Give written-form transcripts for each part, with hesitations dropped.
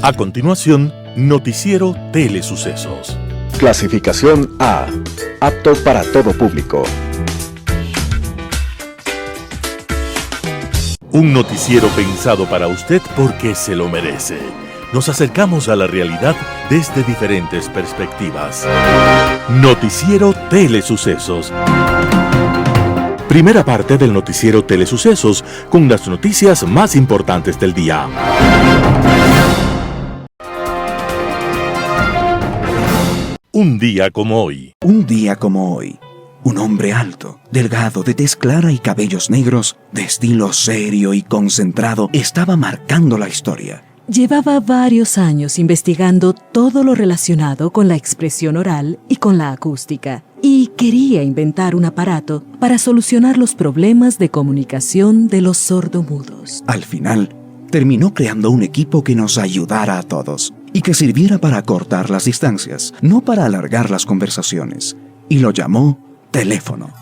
A continuación, Noticiero Telesucesos. Clasificación A. Apto para todo público. Un noticiero pensado para usted porque se lo merece. Nos acercamos a la realidad desde diferentes perspectivas. Noticiero Telesucesos. Primera parte del Noticiero Telesucesos con las noticias más importantes del día. Un día como hoy. Un día como hoy. Un hombre alto, delgado, de tez clara y cabellos negros, de estilo serio y concentrado, estaba marcando la historia. Llevaba varios años investigando todo lo relacionado con la expresión oral y con la acústica, y quería inventar un aparato para solucionar los problemas de comunicación de los sordomudos. Al final, terminó creando un equipo que nos ayudara a todos y que sirviera para acortar las distancias, no para alargar las conversaciones, y lo llamó teléfono.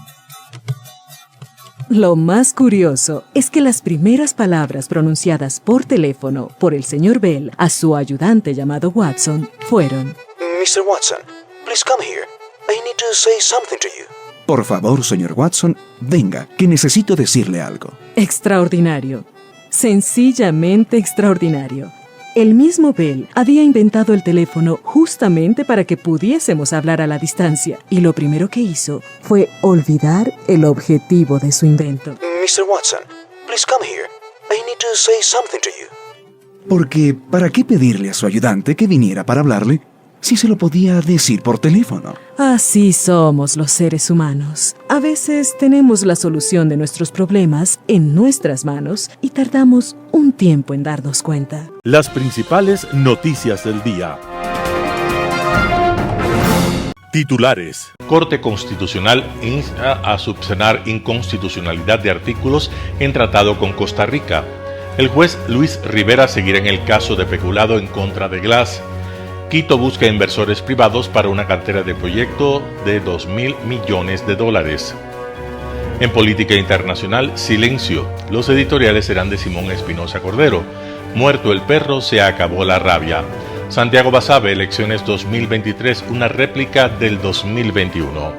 Lo más curioso es que las primeras palabras pronunciadas por teléfono por el señor Bell a su ayudante llamado Watson fueron: Mr. Watson, please come here. I need to say something to you. Por favor, señor Watson, venga, que necesito decirle algo. Extraordinario. Sencillamente extraordinario. El mismo Bell había inventado el teléfono justamente para que pudiésemos hablar a la distancia, y lo primero que hizo fue olvidar el objetivo de su invento. Mr. Watson, please come here. I need to say something to you. Porque, ¿para qué pedirle a su ayudante que viniera para hablarle si se lo podía decir por teléfono? Así somos los seres humanos. A veces tenemos la solución de nuestros problemas en nuestras manos y tardamos un tiempo en darnos cuenta. Las principales noticias del día. Titulares. Corte Constitucional insta a subsanar inconstitucionalidad de artículos en tratado con Costa Rica. El juez Luis Rivera seguirá en el caso de peculado en contra de Glass. Quito busca inversores privados para una cartera de proyecto de $2.000 millones. En política internacional, silencio. Los editoriales serán de Simón Espinosa Cordero. Muerto el perro, se acabó la rabia. Santiago Basabe, elecciones 2023, una réplica del 2021.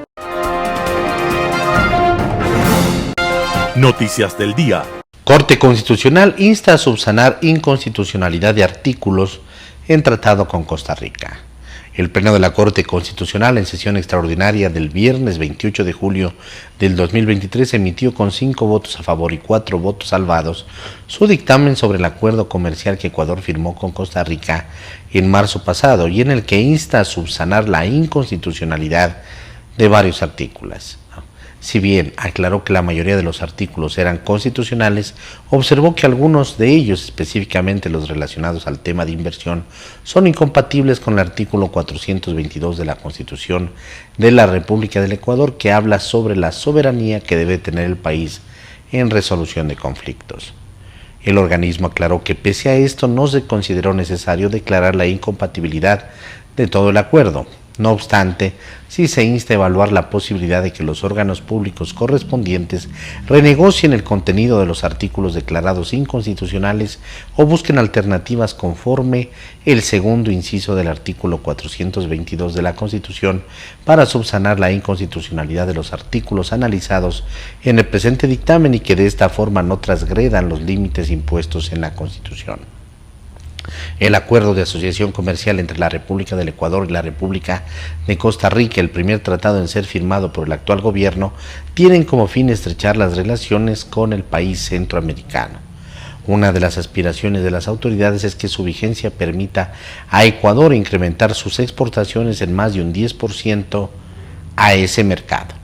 Noticias del día. Corte Constitucional insta a subsanar inconstitucionalidad de artículos en tratado con Costa Rica. El Pleno de la Corte Constitucional en sesión extraordinaria del viernes 28 de julio del 2023 emitió con 5 votos a favor y 4 votos salvados su dictamen sobre el acuerdo comercial que Ecuador firmó con Costa Rica en marzo pasado y en el que insta a subsanar la inconstitucionalidad de varios artículos. Si bien aclaró que la mayoría de los artículos eran constitucionales, observó que algunos de ellos, específicamente los relacionados al tema de inversión, son incompatibles con el artículo 422 de la Constitución de la República del Ecuador, que habla sobre la soberanía que debe tener el país en resolución de conflictos. El organismo aclaró que pese a esto no se consideró necesario declarar la incompatibilidad de todo el acuerdo. No obstante, sí se insta a evaluar la posibilidad de que los órganos públicos correspondientes renegocien el contenido de los artículos declarados inconstitucionales o busquen alternativas conforme el segundo inciso del artículo 422 de la Constitución para subsanar la inconstitucionalidad de los artículos analizados en el presente dictamen y que de esta forma no transgredan los límites impuestos en la Constitución. El acuerdo de asociación comercial entre la República del Ecuador y la República de Costa Rica, el primer tratado en ser firmado por el actual gobierno, tienen como fin estrechar las relaciones con el país centroamericano. Una de las aspiraciones de las autoridades es que su vigencia permita a Ecuador incrementar sus exportaciones en más de un 10% a ese mercado.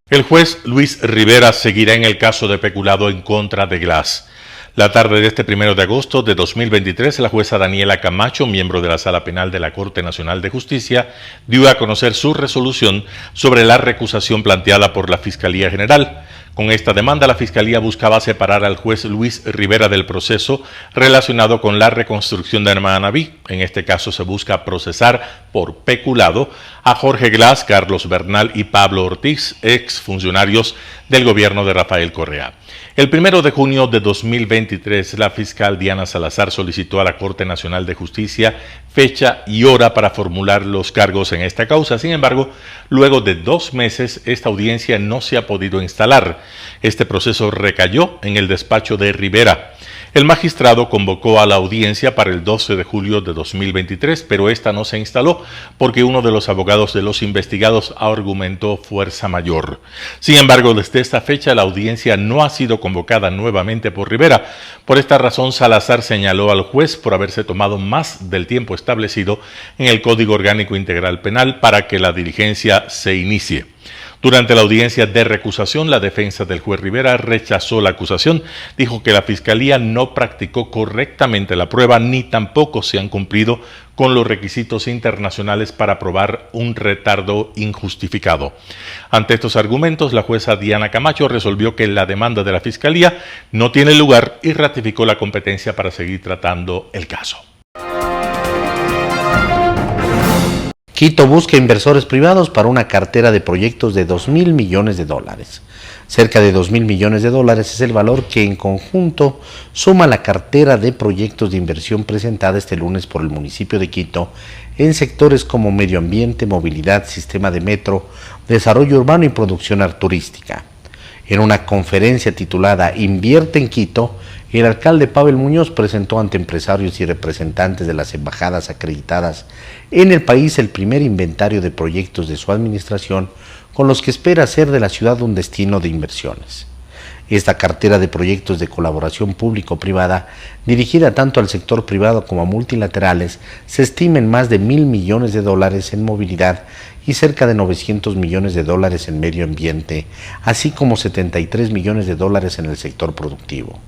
El juez Luis Rivera seguirá en el caso de peculado en contra de Glass. La tarde de este 1 de agosto de 2023, la jueza Daniela Camacho, miembro de la Sala Penal de la Corte Nacional de Justicia, dio a conocer su resolución sobre la recusación planteada por la Fiscalía General. Con esta demanda, la Fiscalía buscaba separar al juez Luis Rivera del proceso relacionado con la reconstrucción de Manaví. En este caso se busca procesar por peculado a Jorge Glass, Carlos Bernal y Pablo Ortiz, exfuncionarios del gobierno de Rafael Correa. El 1 de junio de 2023, la fiscal Diana Salazar solicitó a la Corte Nacional de Justicia fecha y hora para formular los cargos en esta causa. Sin embargo, luego de 2 meses, esta audiencia no se ha podido instalar. Este proceso recayó en el despacho de Rivera. El magistrado convocó a la audiencia para el 12 de julio de 2023, pero esta no se instaló porque uno de los abogados de los investigados argumentó fuerza mayor. Sin embargo, desde esta fecha la audiencia no ha sido convocada nuevamente por Rivera. Por esta razón, Salazar señaló al juez por haberse tomado más del tiempo establecido en el Código Orgánico Integral Penal para que la diligencia se inicie. Durante la audiencia de recusación, la defensa del juez Rivera rechazó la acusación, dijo que la Fiscalía no practicó correctamente la prueba ni tampoco se han cumplido con los requisitos internacionales para probar un retardo injustificado. Ante estos argumentos, la jueza Diana Camacho resolvió que la demanda de la Fiscalía no tiene lugar y ratificó la competencia para seguir tratando el caso. Quito busca inversores privados para una cartera de proyectos de $2.000 millones. Cerca de $2.000 millones es el valor que en conjunto suma la cartera de proyectos de inversión presentada este lunes por el municipio de Quito en sectores como medio ambiente, movilidad, sistema de metro, desarrollo urbano y producción turística. En una conferencia titulada Invierte en Quito, el alcalde Pavel Muñoz presentó ante empresarios y representantes de las embajadas acreditadas en el país el primer inventario de proyectos de su administración con los que espera hacer de la ciudad un destino de inversiones. Esta cartera de proyectos de colaboración público-privada, dirigida tanto al sector privado como a multilaterales, se estima en más de $1.000 millones en movilidad y cerca de $900 millones en medio ambiente, así como $73 millones en el sector productivo.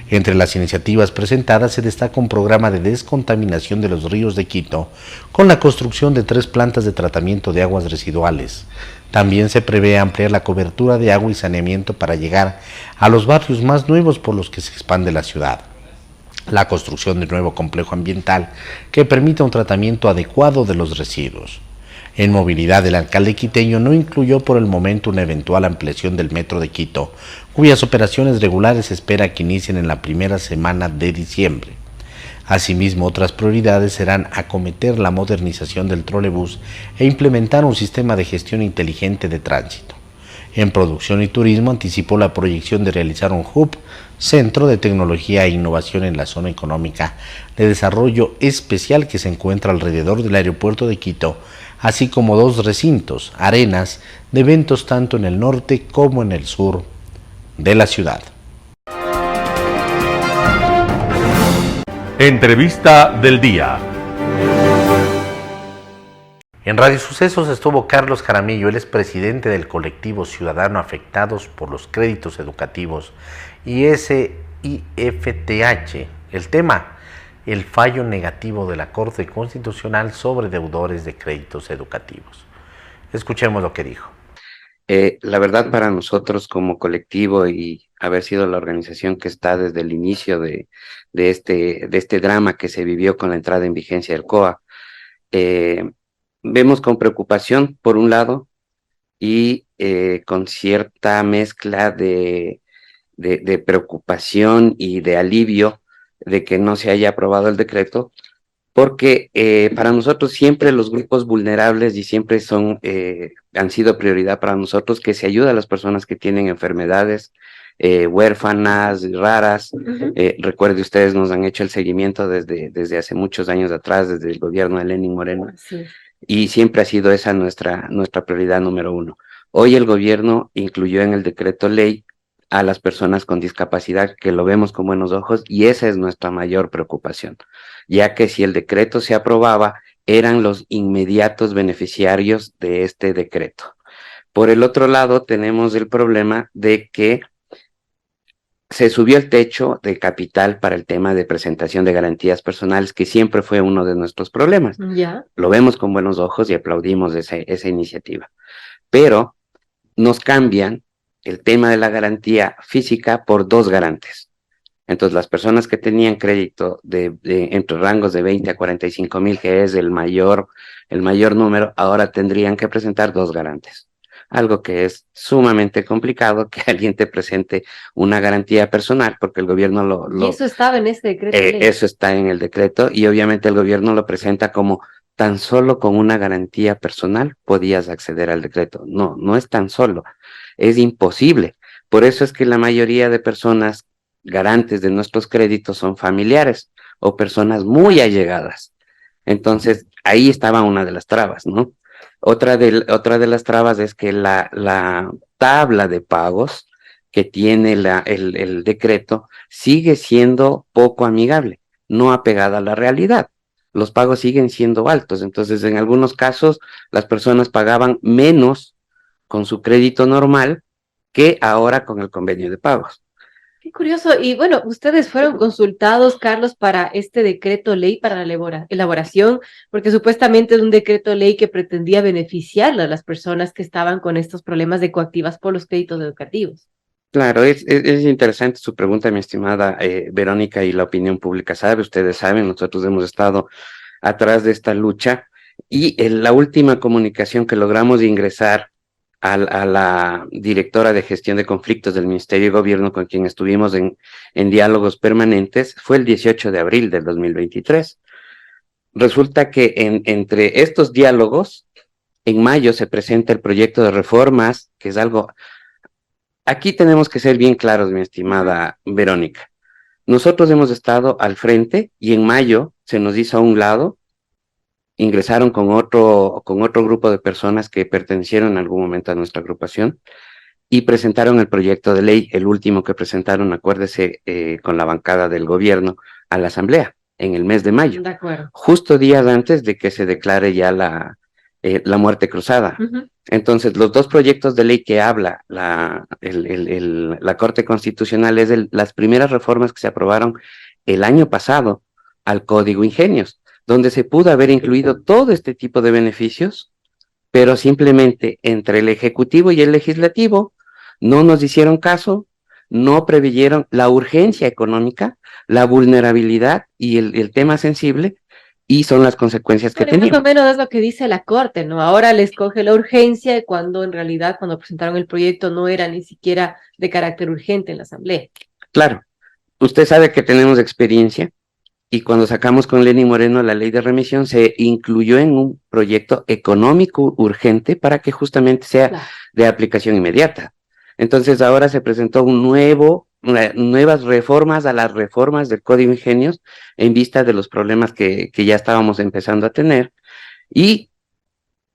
Entre las iniciativas presentadas se destaca un programa de descontaminación de los ríos de Quito con la construcción de 3 plantas de tratamiento de aguas residuales. También se prevé ampliar la cobertura de agua y saneamiento para llegar a los barrios más nuevos por los que se expande la ciudad. La construcción de nuevo complejo ambiental que permita un tratamiento adecuado de los residuos. En movilidad, el alcalde quiteño no incluyó por el momento una eventual ampliación del metro de Quito, cuyas operaciones regulares se espera que inicien en la primera semana de diciembre. Asimismo, otras prioridades serán acometer la modernización del trolebús e implementar un sistema de gestión inteligente de tránsito. En producción y turismo anticipó la proyección de realizar un hub, centro de tecnología e innovación en la zona económica de desarrollo especial que se encuentra alrededor del aeropuerto de Quito, así como 2 recintos, arenas, de eventos tanto en el norte como en el sur de la ciudad. Entrevista del día. En Radio Sucesos estuvo Carlos Jaramillo, él es presidente del colectivo Ciudadano Afectados por los Créditos Educativos y SIFTH. El tema, el fallo negativo de la Corte Constitucional sobre deudores de créditos educativos. Escuchemos lo que dijo. La verdad, para nosotros como colectivo y haber sido la organización que está desde el inicio de este drama que se vivió con la entrada en vigencia del COA, vemos con preocupación, por un lado, y con cierta mezcla de preocupación y de alivio de que no se haya aprobado el decreto, porque para nosotros siempre los grupos vulnerables y siempre han sido prioridad para nosotros que se ayuda a las personas que tienen enfermedades huérfanas, raras. Recuerde, ustedes nos han hecho el seguimiento desde hace muchos años atrás, desde el gobierno de Lenín Moreno, sí. Y siempre ha sido esa nuestra prioridad número 1. Hoy el gobierno incluyó en el decreto ley a las personas con discapacidad, que lo vemos con buenos ojos, y esa es nuestra mayor preocupación, ya que si el decreto se aprobaba, eran los inmediatos beneficiarios de este decreto. Por el otro lado, tenemos el problema de que se subió el techo de capital para el tema de presentación de garantías personales, que siempre fue uno de nuestros problemas. ¿Ya? Lo vemos con buenos ojos y aplaudimos esa iniciativa. Pero nos cambian el tema de la garantía física por dos garantes. Entonces, las personas que tenían crédito entre rangos de 20 a 45,000, que es el mayor número, ahora tendrían que presentar dos garantes. Algo que es sumamente complicado, que alguien te presente una garantía personal, porque el gobierno Y eso estaba en este decreto de ley. eso está en el decreto, y obviamente el gobierno lo presenta como tan solo con una garantía personal podías acceder al decreto. No, no es tan solo, es imposible. Por eso es que la mayoría de personas garantes de nuestros créditos son familiares o personas muy allegadas. Entonces, ahí estaba una de las trabas, ¿no? Otra de las trabas es que la tabla de pagos que tiene el decreto sigue siendo poco amigable, no apegada a la realidad. Los pagos siguen siendo altos, entonces en algunos casos las personas pagaban menos con su crédito normal que ahora con el convenio de pagos. Qué curioso. Y bueno, ustedes fueron consultados, Carlos, para este decreto ley, para la elaboración, porque supuestamente es un decreto ley que pretendía beneficiar a las personas que estaban con estos problemas de coactivas por los créditos educativos. Claro, es interesante su pregunta, mi estimada Verónica, y la opinión pública sabe, ustedes saben, nosotros hemos estado atrás de esta lucha, y la última comunicación que logramos ingresar a la directora de gestión de conflictos del Ministerio de Gobierno, con quien estuvimos en diálogos permanentes, fue el 18 de abril del 2023. Resulta que entre estos diálogos, en mayo se presenta el proyecto de reformas, que es algo... Aquí tenemos que ser bien claros, mi estimada Verónica. Nosotros hemos estado al frente y en mayo se nos hizo a un lado, ingresaron con otro grupo de personas que pertenecieron en algún momento a nuestra agrupación y presentaron el proyecto de ley, el último que presentaron, acuérdese, con la bancada del gobierno a la asamblea en el mes de mayo. De acuerdo. Justo días antes de que se declare ya la muerte cruzada. Uh-huh. Entonces, los dos proyectos de ley que habla la Corte Constitucional es las primeras reformas que se aprobaron el año pasado al Código Ingenios, donde se pudo haber incluido todo este tipo de beneficios, pero simplemente entre el Ejecutivo y el Legislativo no nos hicieron caso, no preveyeron la urgencia económica, la vulnerabilidad y el tema sensible, y son las consecuencias que tenían. Más o menos es lo que dice la Corte, ¿no? Ahora les coge la urgencia cuando en realidad cuando presentaron el proyecto no era ni siquiera de carácter urgente en la Asamblea. Claro, usted sabe que tenemos experiencia y cuando sacamos con Lenín Moreno la ley de remisión se incluyó en un proyecto económico urgente para que justamente sea de aplicación inmediata. Entonces ahora se presentó nuevas reformas a las reformas del Código Ingenios en vista de los problemas que ya estábamos empezando a tener, y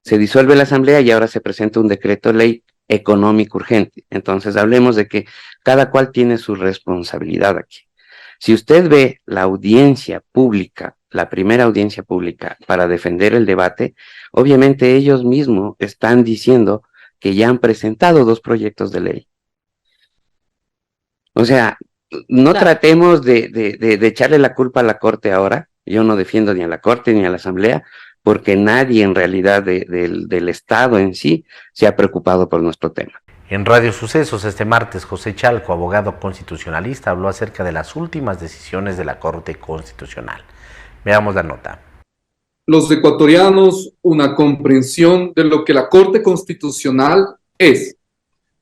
se disuelve la asamblea y ahora se presenta un decreto ley económico urgente. Entonces hablemos de que cada cual tiene su responsabilidad aquí. Si usted ve la audiencia pública, la primera audiencia pública para defender el debate, obviamente ellos mismos están diciendo que ya han presentado dos proyectos de ley. O sea, no tratemos de echarle la culpa a la Corte ahora. Yo no defiendo ni a la Corte ni a la Asamblea, porque nadie en realidad del Estado en sí se ha preocupado por nuestro tema. En Radio Sucesos este martes, José Chalco, abogado constitucionalista, habló acerca de las últimas decisiones de la Corte Constitucional. Veamos la nota. Los ecuatorianos una comprensión de lo que la Corte Constitucional es.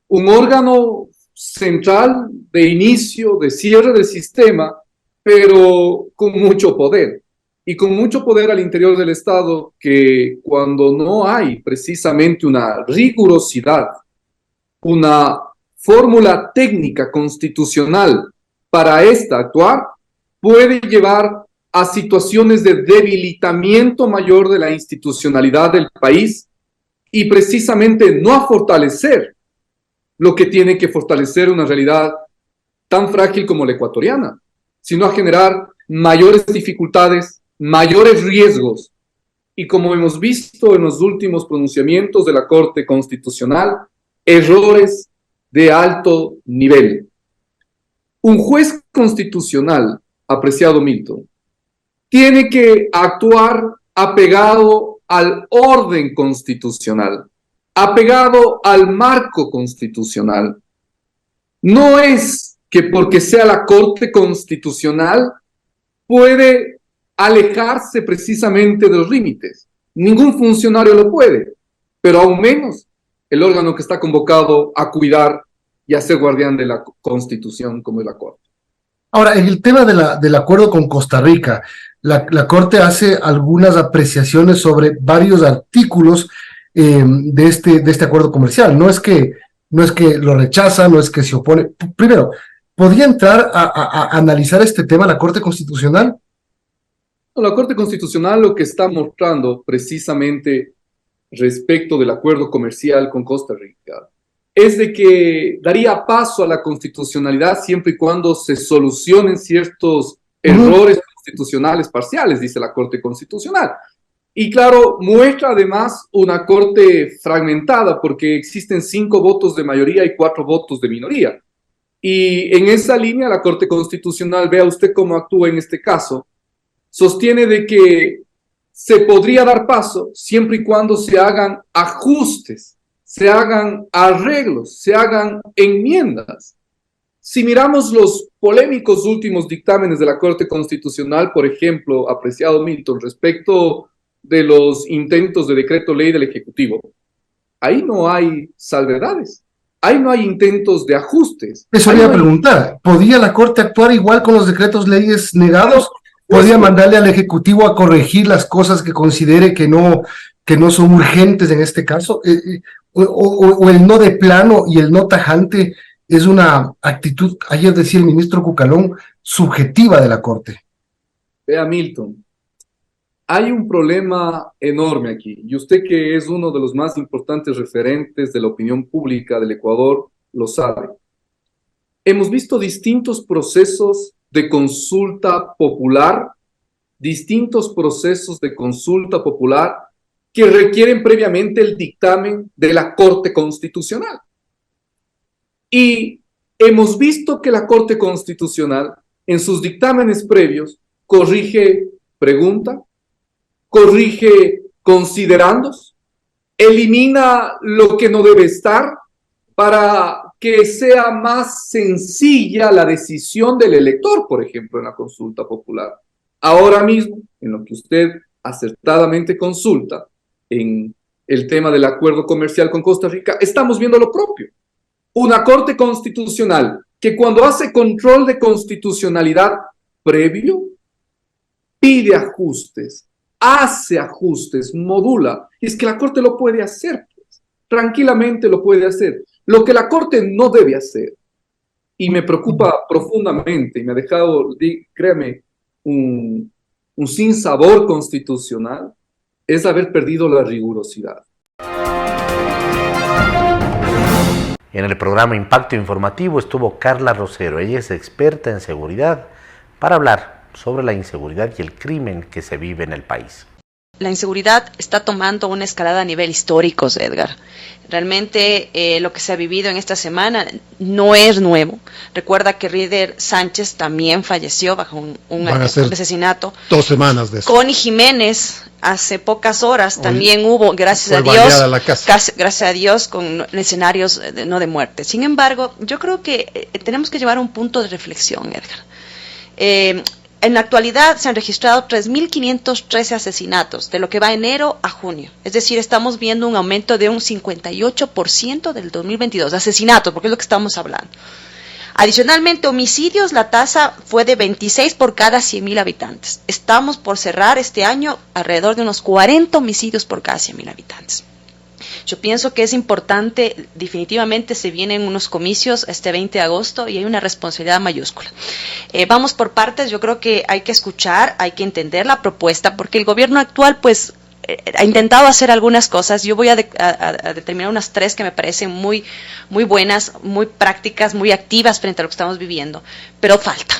Un órgano central de inicio, de cierre del sistema, pero con mucho poder. Y con mucho poder al interior del Estado, que cuando no hay precisamente una rigurosidad, una fórmula técnica constitucional para actuar, puede llevar a situaciones de debilitamiento mayor de la institucionalidad del país y precisamente no a fortalecer lo que tiene que fortalecer una realidad tan frágil como la ecuatoriana, sino a generar mayores dificultades, mayores riesgos. Y como hemos visto en los últimos pronunciamientos de la Corte Constitucional, errores de alto nivel. Un juez constitucional, apreciado Milton, tiene que actuar apegado al orden constitucional, apegado al marco constitucional, no es que porque sea la Corte Constitucional puede alejarse precisamente de los límites. Ningún funcionario lo puede, pero aún menos el órgano que está convocado a cuidar y a ser guardián de la Constitución como es la Corte. Ahora, en el tema del acuerdo con Costa Rica, la Corte hace algunas apreciaciones sobre varios artículos de este acuerdo comercial. No es que lo rechaza, no es que se opone. Primero, ¿podría entrar a analizar este tema la Corte Constitucional? La Corte Constitucional lo que está mostrando precisamente respecto del acuerdo comercial con Costa Rica es de que daría paso a la constitucionalidad siempre y cuando se solucionen ciertos errores constitucionales parciales, dice la Corte Constitucional. Y claro, muestra además una Corte fragmentada porque existen 5 votos de mayoría y 4 votos de minoría. Y en esa línea la Corte Constitucional, vea usted cómo actúa en este caso, sostiene de que se podría dar paso siempre y cuando se hagan ajustes, se hagan arreglos, se hagan enmiendas. Si miramos los polémicos últimos dictámenes de la Corte Constitucional, por ejemplo, apreciado Milton, respecto de los intentos de decreto ley del Ejecutivo, ahí no hay salvedades, ahí no hay intentos de ajustes. Eso voy a preguntar, ¿podía la Corte actuar igual con los decretos leyes negados? ¿Podía mandarle al Ejecutivo a corregir las cosas que considere que no son urgentes en este caso? ¿O el no de plano y el no tajante es una actitud, ayer decía el ministro Cucalón, subjetiva de la Corte? Vea, Milton, hay un problema enorme aquí, y usted que es uno de los más importantes referentes de la opinión pública del Ecuador, lo sabe. Hemos visto distintos procesos de consulta popular, que requieren previamente el dictamen de la Corte Constitucional. Y hemos visto que la Corte Constitucional, en sus dictámenes previos, corrige pregunta, corrige considerandos, elimina lo que no debe estar para que sea más sencilla la decisión del elector, por ejemplo, en la consulta popular. Ahora mismo, en lo que usted acertadamente consulta, en el tema del acuerdo comercial con Costa Rica, estamos viendo lo propio. Una Corte Constitucional que cuando hace control de constitucionalidad previo, pide ajustes, hace ajustes, modula. Y es que la Corte lo puede hacer, pues, tranquilamente lo puede hacer. Lo que la Corte no debe hacer, y me preocupa profundamente, y me ha dejado, créame, un sinsabor constitucional, es haber perdido la rigurosidad. En el programa Impacto Informativo estuvo Carla Rosero. Ella es experta en seguridad para hablar sobre la inseguridad y el crimen que se vive en el país. La inseguridad está tomando una escalada a nivel histórico, Edgar. Realmente lo que se ha vivido en esta semana no es nuevo. Recuerda que Rider Sánchez también falleció bajo un asesinato. 2 semanas de eso. Connie Jiménez, hace pocas horas, también hubo, gracias a Dios, con escenarios no de muerte. Sin embargo, yo creo que tenemos que llevar un punto de reflexión, Edgar. En la actualidad se han registrado 3.513 asesinatos de lo que va de enero a junio. Es decir, estamos viendo un aumento de un 58% del 2022. Asesinatos, porque es lo que estamos hablando. Adicionalmente, homicidios, la tasa fue de 26 por cada 100.000 habitantes. Estamos por cerrar este año alrededor de unos 40 homicidios por cada 100.000 habitantes. Yo pienso que es importante, definitivamente se vienen unos comicios este 20 de agosto y hay una responsabilidad mayúscula. Vamos por partes, yo creo que hay que escuchar, hay que entender la propuesta, porque el gobierno actual pues ha intentado hacer algunas cosas. Yo voy a determinar unas 3 que me parecen muy buenas, muy prácticas, muy activas frente a lo que estamos viviendo, pero falta.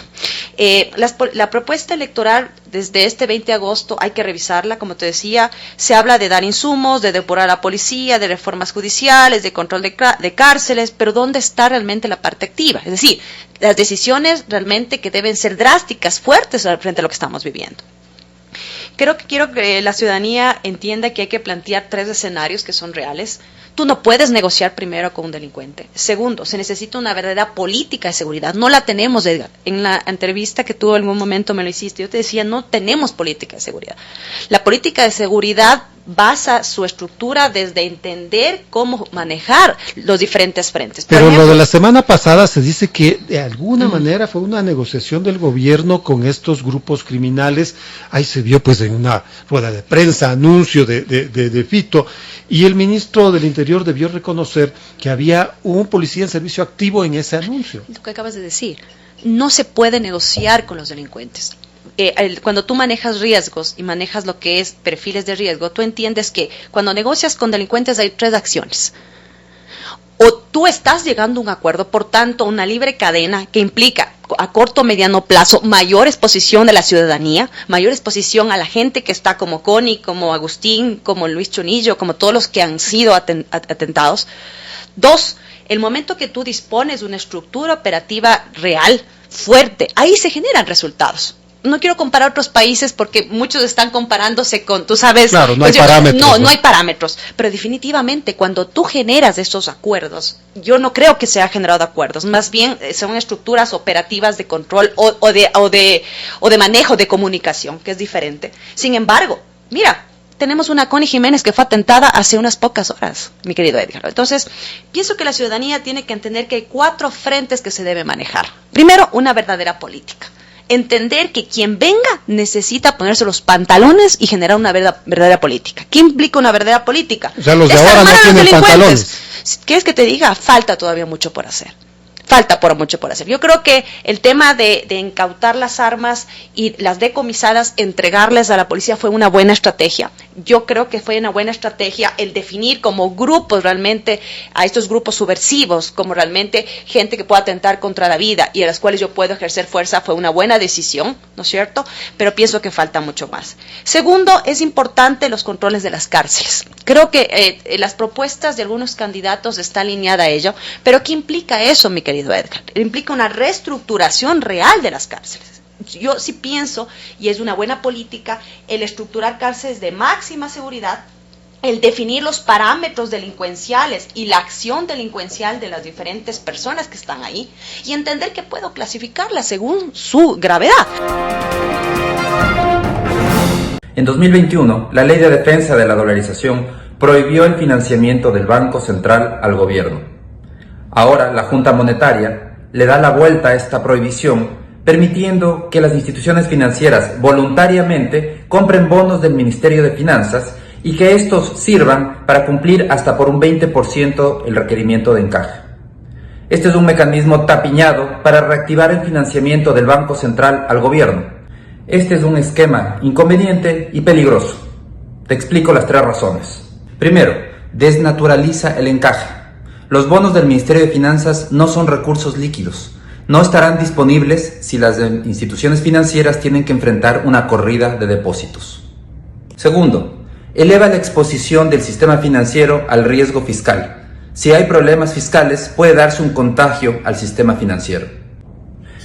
La propuesta electoral desde este 20 de agosto hay que revisarla, como te decía, se habla de dar insumos, de depurar a la policía, de reformas judiciales, de control de cárceles, pero ¿dónde está realmente la parte activa? Es decir, las decisiones realmente que deben ser drásticas, fuertes frente a lo que estamos viviendo. Quiero que la ciudadanía entienda que hay que plantear 3 escenarios que son reales. Tú no puedes negociar primero con un delincuente. Segundo, se necesita una verdadera política de seguridad. No la tenemos, Edgar. En la entrevista que tú en algún momento me lo hiciste, yo te decía, no tenemos política de seguridad. La política de seguridad basa su estructura desde entender cómo manejar los diferentes frentes. Pero ejemplo, lo de la semana pasada se dice que de alguna manera fue una negociación del gobierno con estos grupos criminales. Ahí se vio pues en una rueda de prensa, anuncio de Fito, y el ministro del Interior debió reconocer que había un policía en servicio activo en ese anuncio. Lo que acabas de decir, no se puede negociar con los delincuentes. Cuando tú manejas riesgos y manejas lo que es perfiles de riesgo, tú entiendes que cuando negocias con delincuentes hay 3 acciones. O tú estás llegando a un acuerdo, por tanto, una libre cadena que implica a corto o mediano plazo mayor exposición de la ciudadanía, mayor exposición a la gente que está como Connie, como Agustín, como Luis Chonillo, como todos los que han sido atentados. 2, el momento que tú dispones de una estructura operativa real, fuerte, ahí se generan resultados. No quiero comparar otros países porque muchos están comparándose con, tú sabes... Claro, no hay parámetros. No hay parámetros, pero definitivamente cuando tú generas estos acuerdos, yo no creo que se haya generado acuerdos, más bien son estructuras operativas de control o de manejo de comunicación, que es diferente. Sin embargo, mira, tenemos una Connie Jiménez que fue atentada hace unas pocas horas, mi querido Edgar. Entonces, pienso que la ciudadanía tiene que entender que hay 4 frentes que se debe manejar. Primero, una verdadera política. Entender que quien venga necesita ponerse los pantalones y generar una verdadera política. ¿Qué implica una verdadera política? O sea, los de ahora no tienen pantalones. ¿Quieres que te diga? Falta todavía mucho por hacer. Yo creo que el tema de incautar las armas y las decomisadas, entregarles a la policía fue una buena estrategia. Yo creo que fue una buena estrategia el definir como grupos realmente a estos grupos subversivos, como realmente gente que pueda atentar contra la vida y a las cuales yo puedo ejercer fuerza, fue una buena decisión, ¿no es cierto? Pero pienso que falta mucho más. Segundo, es importante los controles de las cárceles. Creo que las propuestas de algunos candidatos está alineada a ello, pero ¿qué implica eso, mi querido Edgar? Implica una reestructuración real de las cárceles. Yo sí pienso, y es una buena política, el estructurar cárceles de máxima seguridad, el definir los parámetros delincuenciales y la acción delincuencial de las diferentes personas que están ahí, y entender que puedo clasificarlas según su gravedad. En 2021, la Ley de Defensa de la Dolarización prohibió el financiamiento del Banco Central al gobierno. Ahora, la Junta Monetaria le da la vuelta a esta prohibición, permitiendo que las instituciones financieras voluntariamente compren bonos del Ministerio de Finanzas y que estos sirvan para cumplir hasta por un 20% el requerimiento de encaje. Este es un mecanismo tapiñado para reactivar el financiamiento del Banco Central al gobierno. Este es un esquema inconveniente y peligroso. Te explico las 3 razones. Primero, desnaturaliza el encaje. Los bonos del Ministerio de Finanzas no son recursos líquidos. No estarán disponibles si las instituciones financieras tienen que enfrentar una corrida de depósitos. Segundo, eleva la exposición del sistema financiero al riesgo fiscal. Si hay problemas fiscales, puede darse un contagio al sistema financiero.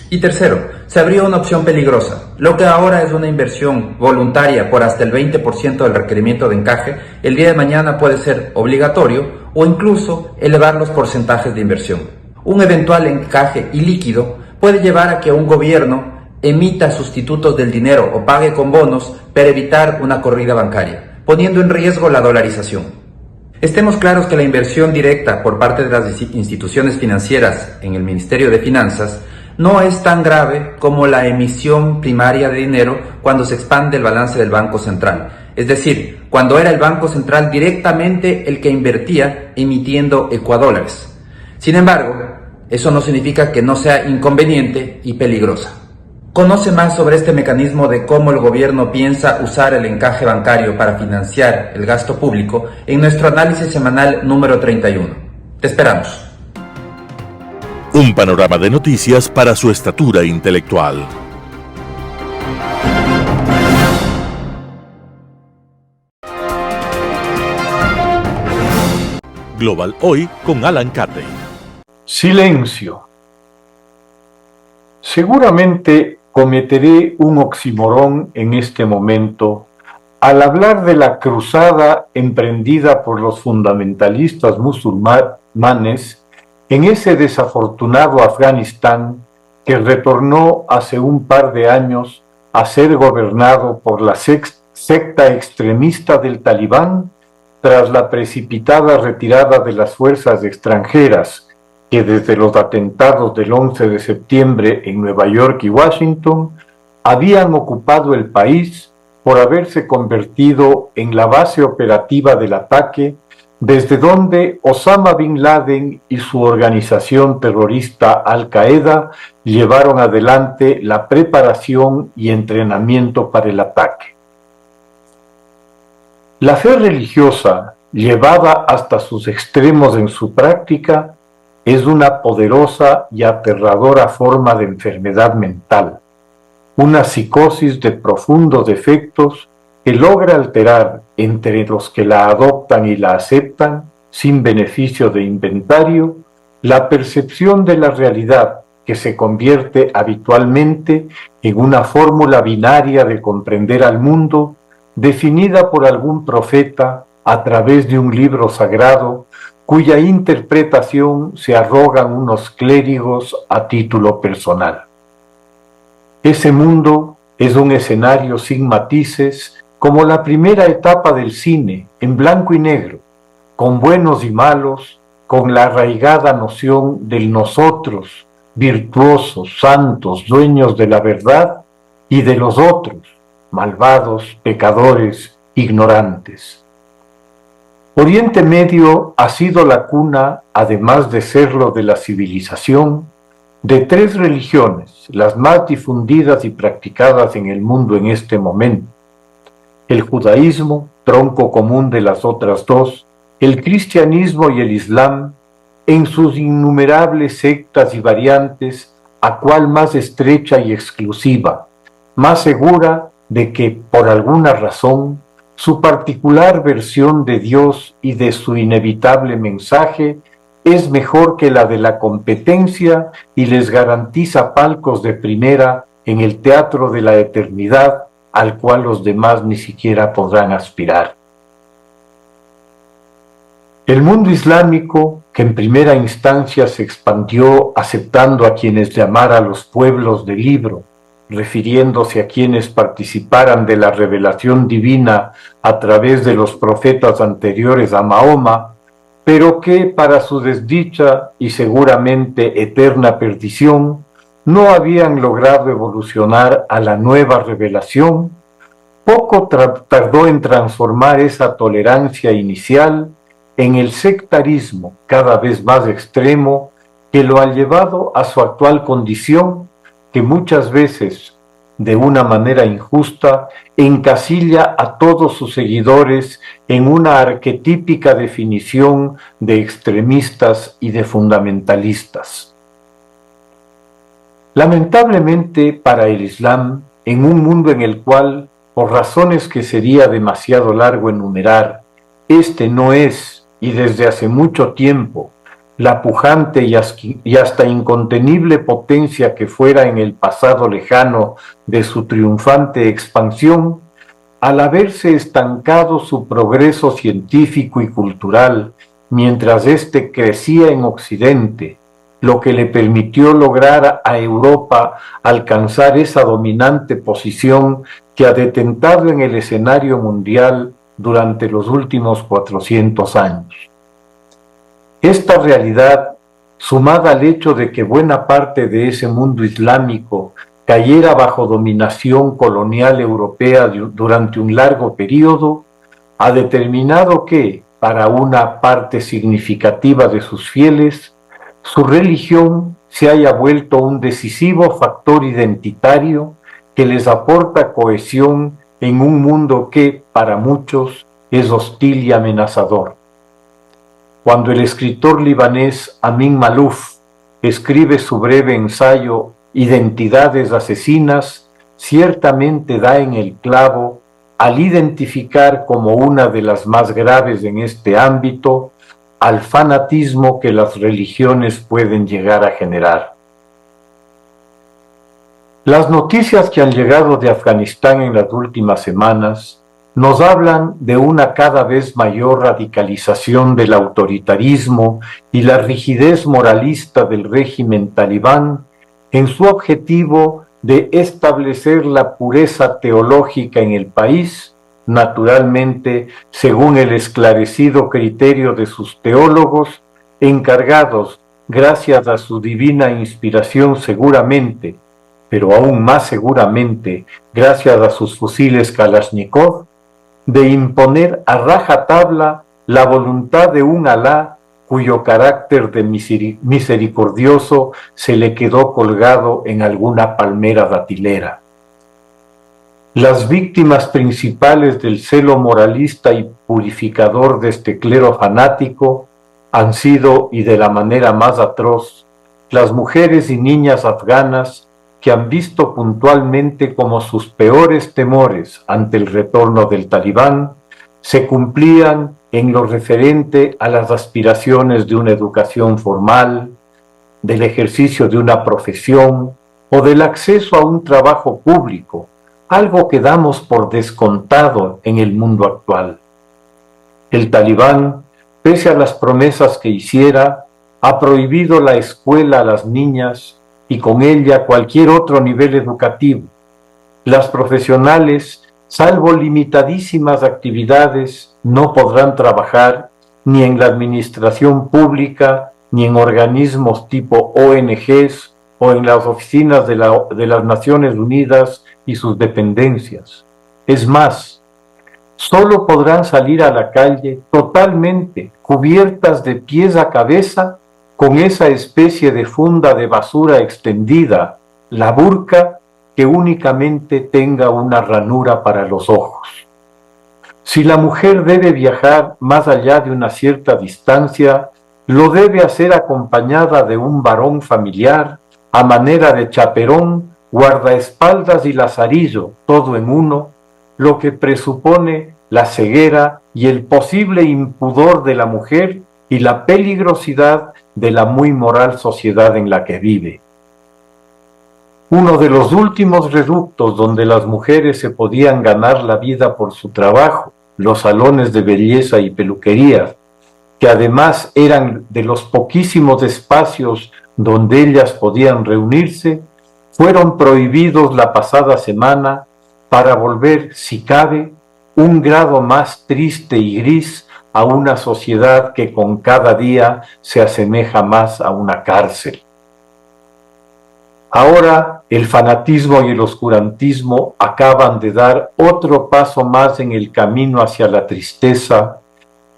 Y tercero, se abrió una opción peligrosa. Lo que ahora es una inversión voluntaria por hasta el 20% del requerimiento de encaje, el día de mañana puede ser obligatorio o incluso elevar los porcentajes de inversión. Un eventual encaje ilíquido puede llevar a que un gobierno emita sustitutos del dinero o pague con bonos para evitar una corrida bancaria, poniendo en riesgo la dolarización. Estemos claros que la inversión directa por parte de las instituciones financieras en el Ministerio de Finanzas no es tan grave como la emisión primaria de dinero cuando se expande el balance del Banco Central. Es decir, cuando era el Banco Central directamente el que invertía emitiendo ecuadólares. Sin embargo, eso no significa que no sea inconveniente y peligrosa. Conoce más sobre este mecanismo de cómo el gobierno piensa usar el encaje bancario para financiar el gasto público en nuestro análisis semanal número 31. Te esperamos. Un panorama de noticias para su estatura intelectual. Global Hoy con Alan Cate. Silencio. Seguramente cometeré un oxímoron en este momento Al hablar de la cruzada emprendida por los fundamentalistas musulmanes en ese desafortunado Afganistán que retornó hace un par de años a ser gobernado por la secta extremista del Talibán tras la precipitada retirada de las fuerzas extranjeras que desde los atentados del 11 de septiembre en Nueva York y Washington habían ocupado el país por haberse convertido en la base operativa del ataque desde donde Osama Bin Laden y su organización terrorista Al-Qaeda llevaron adelante la preparación y entrenamiento para el ataque. La fe religiosa, llevada hasta sus extremos en su práctica, es una poderosa y aterradora forma de enfermedad mental, una psicosis de profundos efectos que logra alterar entre los que la adoptan y la aceptan, sin beneficio de inventario, la percepción de la realidad que se convierte habitualmente en una fórmula binaria de comprender al mundo, definida por algún profeta a través de un libro sagrado, cuya interpretación se arrogan unos clérigos a título personal. Ese mundo es un escenario sin matices, como la primera etapa del cine, en blanco y negro, con buenos y malos, con la arraigada noción del nosotros, virtuosos, santos, dueños de la verdad, y de los otros, malvados, pecadores, ignorantes. Oriente Medio ha sido la cuna, además de serlo de la civilización, de tres religiones, las más difundidas y practicadas en el mundo en este momento: el judaísmo, tronco común de las otras dos, el cristianismo y el islam, en sus innumerables sectas y variantes, a cual más estrecha y exclusiva, más segura de que, por alguna razón, su particular versión de Dios y de su inevitable mensaje es mejor que la de la competencia y les garantiza palcos de primera en el teatro de la eternidad, al cual los demás ni siquiera podrán aspirar. El mundo islámico, que en primera instancia se expandió aceptando a quienes llamara los pueblos del libro, refiriéndose a quienes participaran de la revelación divina a través de los profetas anteriores a Mahoma, pero que para su desdicha y seguramente eterna perdición, no habían logrado evolucionar a la nueva revelación, poco tardó en transformar esa tolerancia inicial en el sectarismo cada vez más extremo que lo ha llevado a su actual condición, que muchas veces, de una manera injusta, encasilla a todos sus seguidores en una arquetípica definición de extremistas y de fundamentalistas. Lamentablemente para el Islam, en un mundo en el cual, por razones que sería demasiado largo enumerar, este no es, y desde hace mucho tiempo, la pujante y hasta incontenible potencia que fuera en el pasado lejano de su triunfante expansión, al haberse estancado su progreso científico y cultural, mientras éste crecía en Occidente, lo que le permitió lograr a Europa alcanzar esa dominante posición que ha detentado en el escenario mundial durante los últimos 400 años. Esta realidad, sumada al hecho de que buena parte de ese mundo islámico cayera bajo dominación colonial europea durante un largo periodo, ha determinado que, para una parte significativa de sus fieles, su religión se haya vuelto un decisivo factor identitario que les aporta cohesión en un mundo que, para muchos, es hostil y amenazador. Cuando el escritor libanés Amin Maalouf escribe su breve ensayo Identidades asesinas, ciertamente da en el clavo al identificar como una de las más graves en este ámbito al fanatismo que las religiones pueden llegar a generar. Las noticias que han llegado de Afganistán en las últimas semanas nos hablan de una cada vez mayor radicalización del autoritarismo y la rigidez moralista del régimen talibán en su objetivo de establecer la pureza teológica en el país, naturalmente según el esclarecido criterio de sus teólogos, encargados, gracias a su divina inspiración seguramente, pero aún más seguramente, gracias a sus fusiles Kalashnikov, de imponer a rajatabla la voluntad de un Alá cuyo carácter de misericordioso se le quedó colgado en alguna palmera datilera. Las víctimas principales del celo moralista y purificador de este clero fanático han sido, y de la manera más atroz, las mujeres y niñas afganas que han visto puntualmente como sus peores temores ante el retorno del talibán se cumplían en lo referente a las aspiraciones de una educación formal, del ejercicio de una profesión o del acceso a un trabajo público, algo que damos por descontado en el mundo actual. El talibán, pese a las promesas que hiciera, ha prohibido la escuela a las niñas y con ella cualquier otro nivel educativo. Las profesionales, salvo limitadísimas actividades, no podrán trabajar ni en la administración pública, ni en organismos tipo ONGs o en las oficinas de las Naciones Unidas y sus dependencias. Es más, solo podrán salir a la calle totalmente cubiertas de pies a cabeza con esa especie de funda de basura extendida, la burka, que únicamente tenga una ranura para los ojos. Si la mujer debe viajar más allá de una cierta distancia, lo debe hacer acompañada de un varón familiar, a manera de chaperón, guardaespaldas y lazarillo, todo en uno, lo que presupone la ceguera y el posible impudor de la mujer y la peligrosidad de la muy moral sociedad en la que vive. Uno de los últimos reductos donde las mujeres se podían ganar la vida por su trabajo, los salones de belleza y peluquerías, que además eran de los poquísimos espacios donde ellas podían reunirse, fueron prohibidos la pasada semana para volver, si cabe, un grado más triste y gris a una sociedad que con cada día se asemeja más a una cárcel. Ahora el fanatismo y el oscurantismo acaban de dar otro paso más en el camino hacia la tristeza,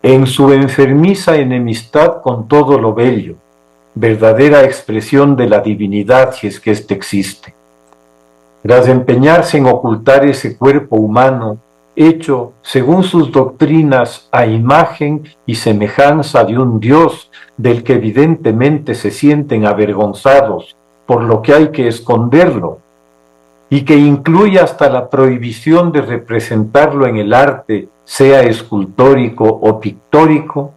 en su enfermiza enemistad con todo lo bello, verdadera expresión de la divinidad si es que éste existe. Tras empeñarse en ocultar ese cuerpo humano, hecho, según sus doctrinas, a imagen y semejanza de un Dios del que evidentemente se sienten avergonzados, por lo que hay que esconderlo, y que incluye hasta la prohibición de representarlo en el arte, sea escultórico o pictórico,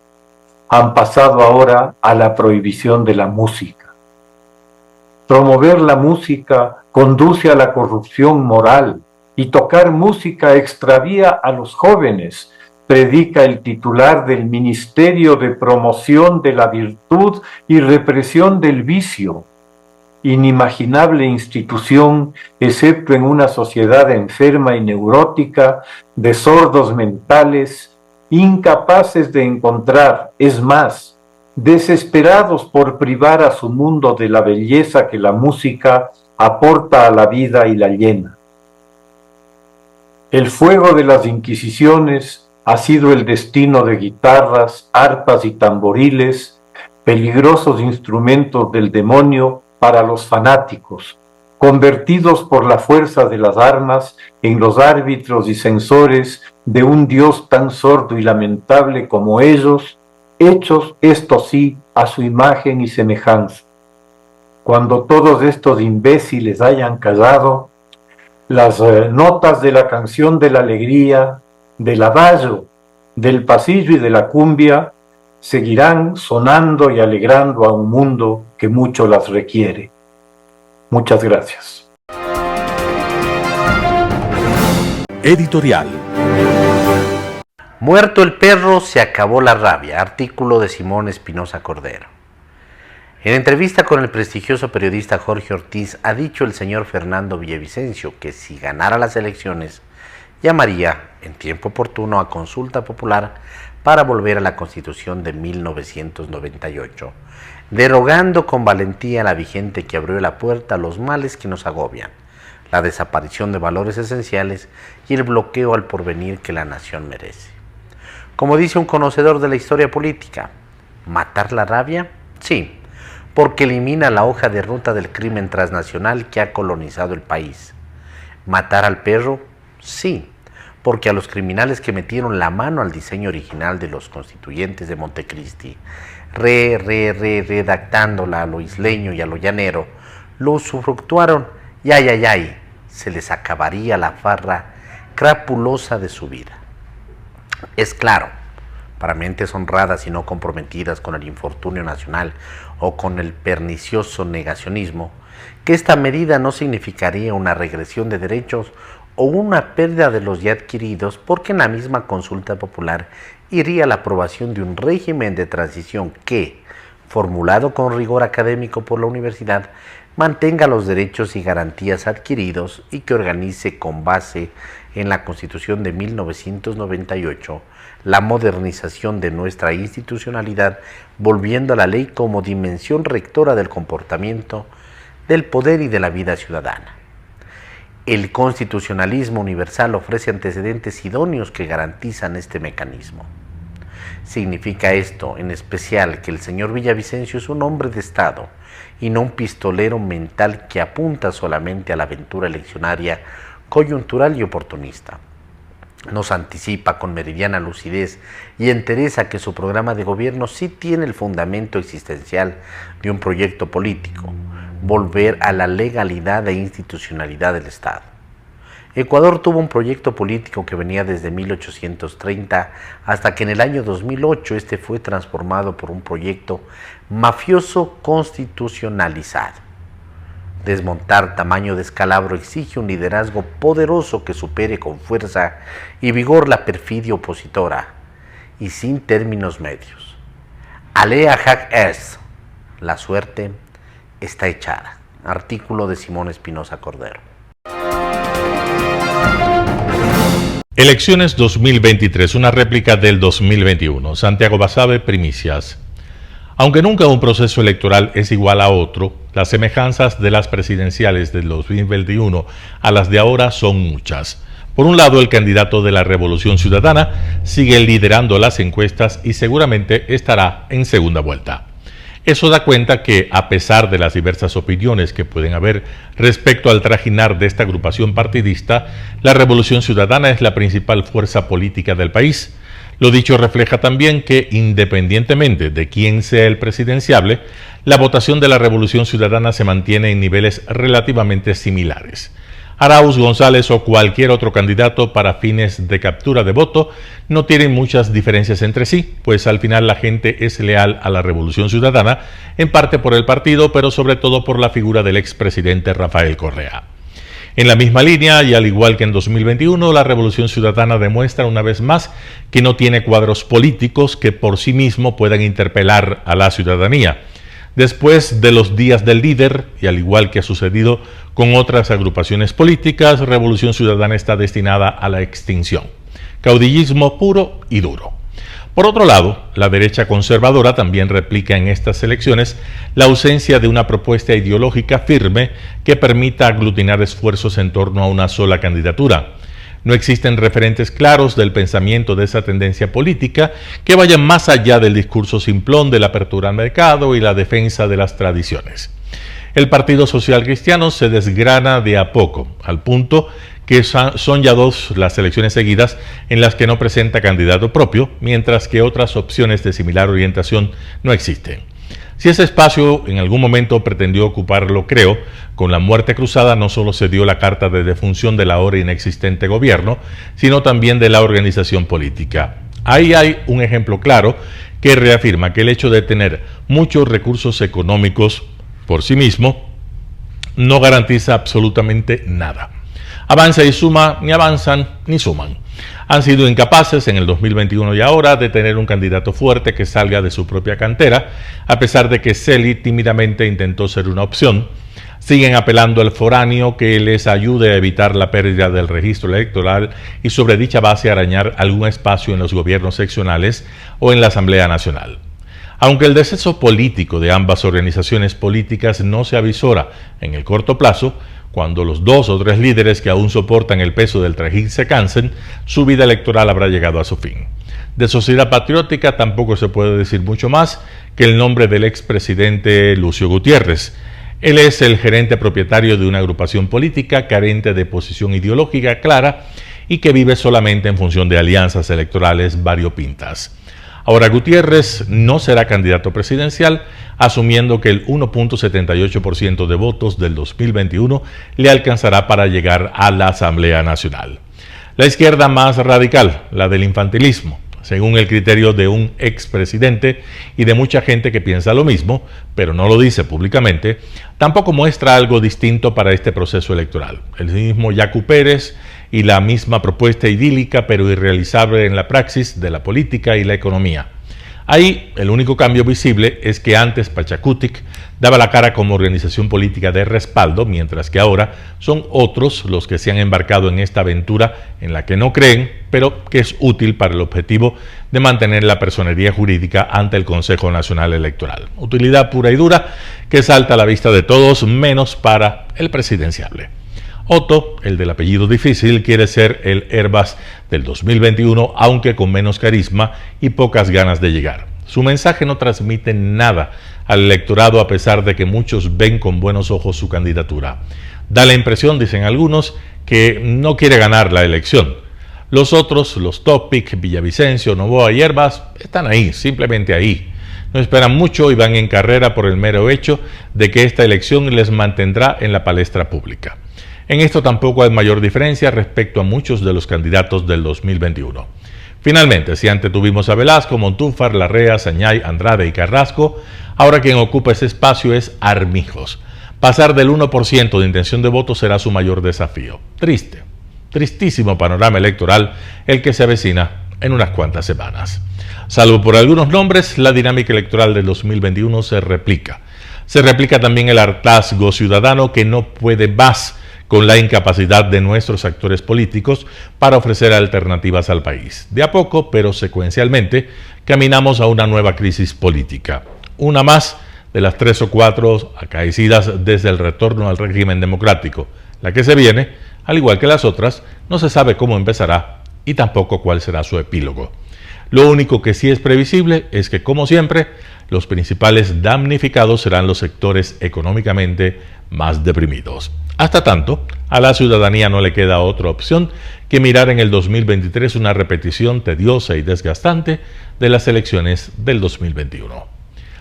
han pasado ahora a la prohibición de la música. Promover la música conduce a la corrupción moral, y tocar música extravía a los jóvenes, predica el titular del Ministerio de Promoción de la Virtud y Represión del Vicio, inimaginable institución, excepto en una sociedad enferma y neurótica, de sordos mentales, incapaces de encontrar, es más, desesperados por privar a su mundo de la belleza que la música aporta a la vida y la llena. El fuego de las inquisiciones ha sido el destino de guitarras, arpas y tamboriles, peligrosos instrumentos del demonio para los fanáticos, convertidos por la fuerza de las armas en los árbitros y censores de un Dios tan sordo y lamentable como ellos, hechos, esto sí, a su imagen y semejanza. Cuando todos estos imbéciles hayan callado, las notas de la canción de la alegría, del adagio, del pasillo y de la cumbia seguirán sonando y alegrando a un mundo que mucho las requiere. Muchas gracias. Editorial. Muerto el perro, se acabó la rabia. Artículo de Simón Espinosa Cordero. En entrevista con el prestigioso periodista Jorge Ortiz, ha dicho el señor Fernando Villavicencio que si ganara las elecciones, llamaría en tiempo oportuno a consulta popular para volver a la Constitución de 1998, derogando con valentía la vigente que abrió la puerta a los males que nos agobian, la desaparición de valores esenciales y el bloqueo al porvenir que la nación merece. Como dice un conocedor de la historia política, ¿matar la rabia? Sí, porque elimina la hoja de ruta del crimen transnacional que ha colonizado el país. ¿Matar al perro? Sí, porque a los criminales que metieron la mano al diseño original de los constituyentes de Montecristi, redactándola a lo isleño y a lo llanero, lo usufructuaron y ay, se les acabaría la farra crapulosa de su vida. Es claro, para mentes honradas y no comprometidas con el infortunio nacional o con el pernicioso negacionismo, que esta medida no significaría una regresión de derechos o una pérdida de los ya adquiridos, porque en la misma consulta popular iría la aprobación de un régimen de transición que, formulado con rigor académico por la universidad, mantenga los derechos y garantías adquiridos y que organice con base en la Constitución de 1998 la modernización de nuestra institucionalidad, volviendo a la ley como dimensión rectora del comportamiento, del poder y de la vida ciudadana. El constitucionalismo universal ofrece antecedentes idóneos que garantizan este mecanismo. Significa esto, en especial, que el señor Villavicencio es un hombre de Estado y no un pistolero mental que apunta solamente a la aventura eleccionaria coyuntural y oportunista. Nos anticipa con meridiana lucidez y entereza que su programa de gobierno sí tiene el fundamento existencial de un proyecto político: volver a la legalidad e institucionalidad del Estado. Ecuador tuvo un proyecto político que venía desde 1830 hasta que en el año 2008 este fue transformado por un proyecto mafioso constitucionalizado. Desmontar tamaño descalabro exige un liderazgo poderoso que supere con fuerza y vigor la perfidia opositora y sin términos medios. Alea hac est, la suerte está echada. Artículo de Simón Espinosa Cordero. Elecciones 2023, una réplica del 2021. Santiago Basabe, primicias. Aunque nunca un proceso electoral es igual a otro, las semejanzas de las presidenciales del 2021 a las de ahora son muchas. Por un lado, el candidato de la Revolución Ciudadana sigue liderando las encuestas y seguramente estará en segunda vuelta. Eso da cuenta que, a pesar de las diversas opiniones que pueden haber respecto al trajinar de esta agrupación partidista, la Revolución Ciudadana es la principal fuerza política del país. Lo dicho refleja también que, independientemente de quién sea el presidenciable, la votación de la Revolución Ciudadana se mantiene en niveles relativamente similares. Arauz, González o cualquier otro candidato para fines de captura de voto no tienen muchas diferencias entre sí, pues al final la gente es leal a la Revolución Ciudadana, en parte por el partido, pero sobre todo por la figura del expresidente Rafael Correa. En la misma línea, y al igual que en 2021, la Revolución Ciudadana demuestra una vez más que no tiene cuadros políticos que por sí mismo puedan interpelar a la ciudadanía. Después de los días del líder, y al igual que ha sucedido con otras agrupaciones políticas, Revolución Ciudadana está destinada a la extinción. Caudillismo puro y duro. Por otro lado, la derecha conservadora también replica en estas elecciones la ausencia de una propuesta ideológica firme que permita aglutinar esfuerzos en torno a una sola candidatura. No existen referentes claros del pensamiento de esa tendencia política que vayan más allá del discurso simplón de la apertura al mercado y la defensa de las tradiciones. El Partido Social Cristiano se desgrana de a poco, al punto que son ya dos las elecciones seguidas en las que no presenta candidato propio, mientras que otras opciones de similar orientación no existen. Si ese espacio en algún momento pretendió ocuparlo, creo, con la muerte cruzada no solo se dio la carta de defunción del ahora inexistente gobierno, sino también de la organización política. Ahí hay un ejemplo claro que reafirma que el hecho de tener muchos recursos económicos por sí mismo no garantiza absolutamente nada. Avanza y suma, ni avanzan ni suman. Han sido incapaces en el 2021 y ahora de tener un candidato fuerte que salga de su propia cantera, a pesar de que Celi tímidamente intentó ser una opción. Siguen apelando al foráneo que les ayude a evitar la pérdida del registro electoral y sobre dicha base arañar algún espacio en los gobiernos seccionales o en la Asamblea Nacional. Aunque el deceso político de ambas organizaciones políticas no se avisora en el corto plazo, cuando los 2 o 3 líderes que aún soportan el peso del trajín se cansen, su vida electoral habrá llegado a su fin. De Sociedad Patriótica tampoco se puede decir mucho más que el nombre del expresidente Lucio Gutiérrez. Él es el gerente propietario de una agrupación política carente de posición ideológica clara y que vive solamente en función de alianzas electorales variopintas. Ahora Gutiérrez no será candidato presidencial, asumiendo que el 1.78% de votos del 2021 le alcanzará para llegar a la Asamblea Nacional. La izquierda más radical, la del infantilismo, según el criterio de un expresidente y de mucha gente que piensa lo mismo, pero no lo dice públicamente, tampoco muestra algo distinto para este proceso electoral. El mismo Yacu Pérez y la misma propuesta idílica pero irrealizable en la praxis de la política y la economía. Ahí el único cambio visible es que antes Pachacutic daba la cara como organización política de respaldo, mientras que ahora son otros los que se han embarcado en esta aventura en la que no creen, pero que es útil para el objetivo de mantener la personería jurídica ante el Consejo Nacional Electoral. Utilidad pura y dura que salta a la vista de todos menos para el presidenciable. Otto, el del apellido difícil, quiere ser el Herbas del 2021, aunque con menos carisma y pocas ganas de llegar. Su mensaje no transmite nada al electorado a pesar de que muchos ven con buenos ojos su candidatura. Da la impresión, dicen algunos, que no quiere ganar la elección. Los otros, los Topic, Villavicencio, Novoa y Herbas, están ahí, simplemente ahí. No esperan mucho y van en carrera por el mero hecho de que esta elección les mantendrá en la palestra pública. En esto tampoco hay mayor diferencia respecto a muchos de los candidatos del 2021. Finalmente, si antes tuvimos a Velasco, Montúfar, Larrea, Sañay, Andrade y Carrasco, ahora quien ocupa ese espacio es Armijos. Pasar del 1% de intención de voto será su mayor desafío. Tristísimo panorama electoral el que se avecina en unas cuantas semanas. Salvo por algunos nombres, la dinámica electoral del 2021 se replica. Se replica también el hartazgo ciudadano que no puede más con la incapacidad de nuestros actores políticos para ofrecer alternativas al país. De a poco, pero secuencialmente, caminamos a una nueva crisis política. Una más de las 3 o 4 acaecidas desde el retorno al régimen democrático. La que se viene, al igual que las otras, no se sabe cómo empezará y tampoco cuál será su epílogo. Lo único que sí es previsible es que, como siempre, los principales damnificados serán los sectores económicamente más deprimidos. Hasta tanto, a la ciudadanía no le queda otra opción que mirar en el 2023 una repetición tediosa y desgastante de las elecciones del 2021.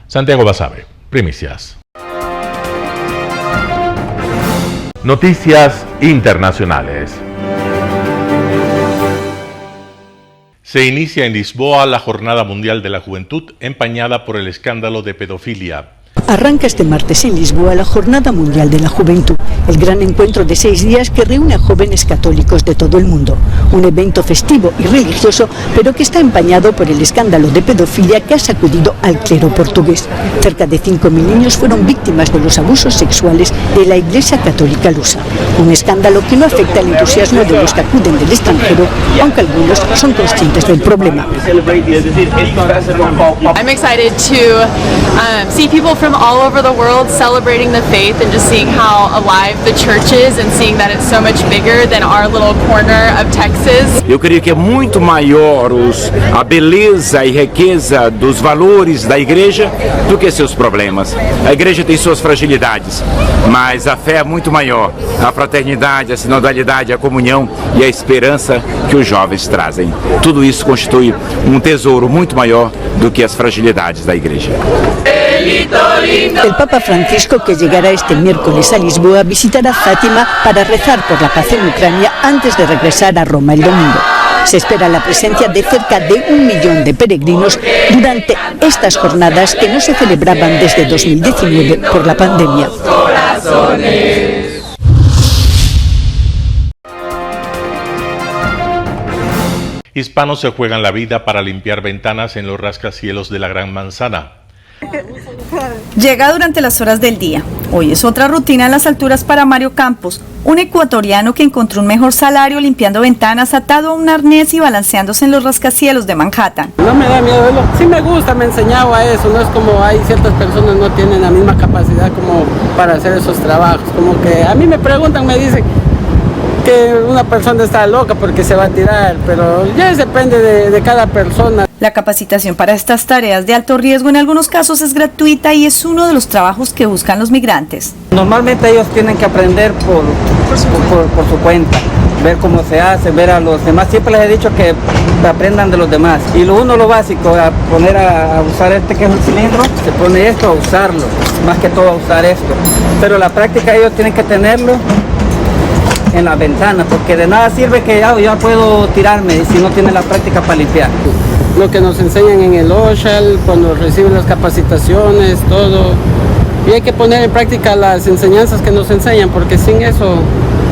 Santiago Basabe, Primicias. Noticias internacionales. Se inicia en Lisboa la Jornada Mundial de la Juventud empañada por el escándalo de pedofilia. Arranca este martes en Lisboa la Jornada Mundial de la Juventud, el gran encuentro de 6 días que reúne a jóvenes católicos de todo el mundo. Un evento festivo y religioso, pero que está empañado por el escándalo de pedofilia que ha sacudido al clero portugués. Cerca de 5.000 niños fueron víctimas de los abusos sexuales de la Iglesia Católica lusa. Un escándalo que no afecta al entusiasmo de los que acuden del extranjero, aunque algunos son conscientes del problema. I'm excited to see people from all over the world celebrating the faith and just seeing how alive the church is and seeing that it's so much bigger than our little corner of Texas. Eu creio que é muito maior a beleza e riqueza dos valores da igreja do que seus problemas. A igreja tem suas fragilidades, mas a fé é muito maior. A fraternidade, a sinodalidade, a comunhão e a esperança que os jovens trazem. Tudo isso constitui um tesouro muito maior do que as fragilidades da igreja. El Papa Francisco, que llegará este miércoles a Lisboa, visitará Fátima para rezar por la paz en Ucrania antes de regresar a Roma el domingo. Se espera la presencia de cerca de 1 millón de peregrinos durante estas jornadas que no se celebraban desde 2019 por la pandemia. Hispanos se juegan la vida para limpiar ventanas en los rascacielos de la Gran Manzana. Llega durante las horas del día. Hoy es otra rutina en las alturas para Mario Campos, un ecuatoriano que encontró un mejor salario limpiando ventanas atado a un arnés y balanceándose en los rascacielos de Manhattan. No me da miedo verlo, sí me gusta, me enseñaba a eso, no es como hay ciertas personas no tienen la misma capacidad como para hacer esos trabajos, como que a mí me preguntan, me dicen que una persona está loca porque se va a tirar, pero ya depende de cada persona. La capacitación para estas tareas de alto riesgo en algunos casos es gratuita y es uno de los trabajos que buscan los migrantes. Normalmente ellos tienen que aprender por su cuenta, ver cómo se hace, ver a los demás. Siempre les he dicho que aprendan de los demás. Y lo básico, a poner a usar este que es el cilindro, se pone esto a usarlo, más que todo a usar esto. Pero la práctica ellos tienen que tenerlo en la ventana, porque de nada sirve que ya puedo tirarme si no tiene la práctica para limpiar. Lo que nos enseñan en el OSHAL, cuando reciben las capacitaciones, todo. Y hay que poner en práctica las enseñanzas que nos enseñan, porque sin eso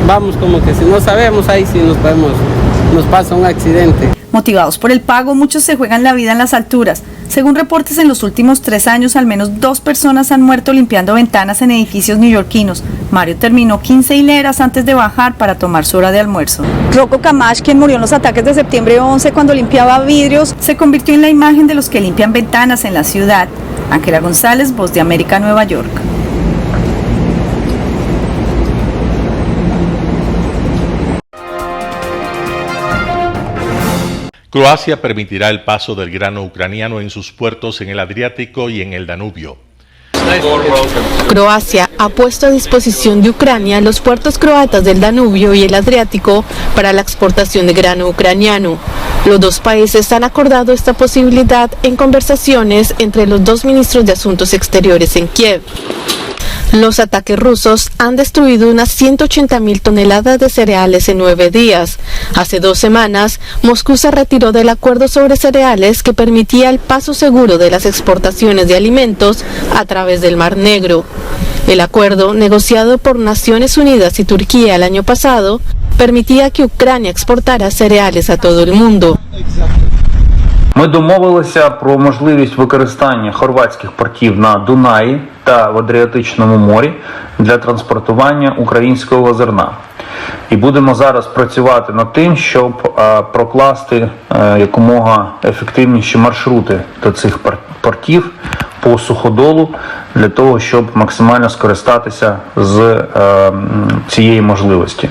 vamos como que si no sabemos, ahí sí nos pasa un accidente. Motivados por el pago, muchos se juegan la vida en las alturas. Según reportes, en los últimos 3 años, al menos 2 personas han muerto limpiando ventanas en edificios neoyorquinos. Mario terminó 15 hileras antes de bajar para tomar su hora de almuerzo. Rocco Camash, quien murió en los ataques de septiembre 11 cuando limpiaba vidrios, se convirtió en la imagen de los que limpian ventanas en la ciudad. Ángela González, Voz de América, Nueva York. Croacia permitirá el paso del grano ucraniano en sus puertos en el Adriático y en el Danubio. Croacia ha puesto a disposición de Ucrania los puertos croatas del Danubio y el Adriático para la exportación de grano ucraniano. Los dos países han acordado esta posibilidad en conversaciones entre los 2 ministros de Asuntos Exteriores en Kiev. Los ataques rusos han destruido unas 180.000 toneladas de cereales en 9 días. Hace 2 semanas, Moscú se retiró del acuerdo sobre cereales que permitía el paso seguro de las exportaciones de alimentos a través del Mar Negro. El acuerdo, negociado por Naciones Unidas y Turquía el año pasado, permitía que Ucrania exportara cereales a todo el mundo. Ми домовилися про можливість використання хорватських портів на Дунаї та в Адріатичному морі для транспортування українського зерна. І будемо зараз працювати над тим, щоб прокласти якомога ефективніші маршрути до цих портів по суходолу, для того, щоб максимально скористатися з цієї можливості.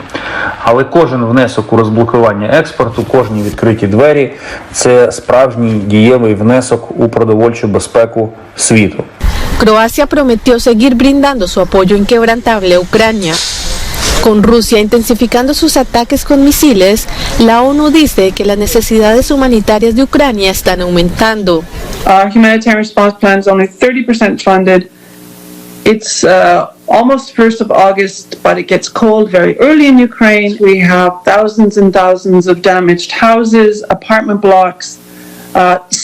Але кожен внесок у розблокування експорту, кожні відкриті двері – це справжній дієвий внесок у продовольчу безпеку світу. Croacia prometió seguir brindando su apoyo inquebrantable a Ucrania. Con Rusia intensificando sus ataques con misiles, la ONU dice que las necesidades humanitarias de Ucrania están aumentando. Our humanitarian response plan is only 30% funded. It's almost 1st of August, but it gets cold very early in Ukraine. We have thousands and thousands of damaged houses, apartment blocks,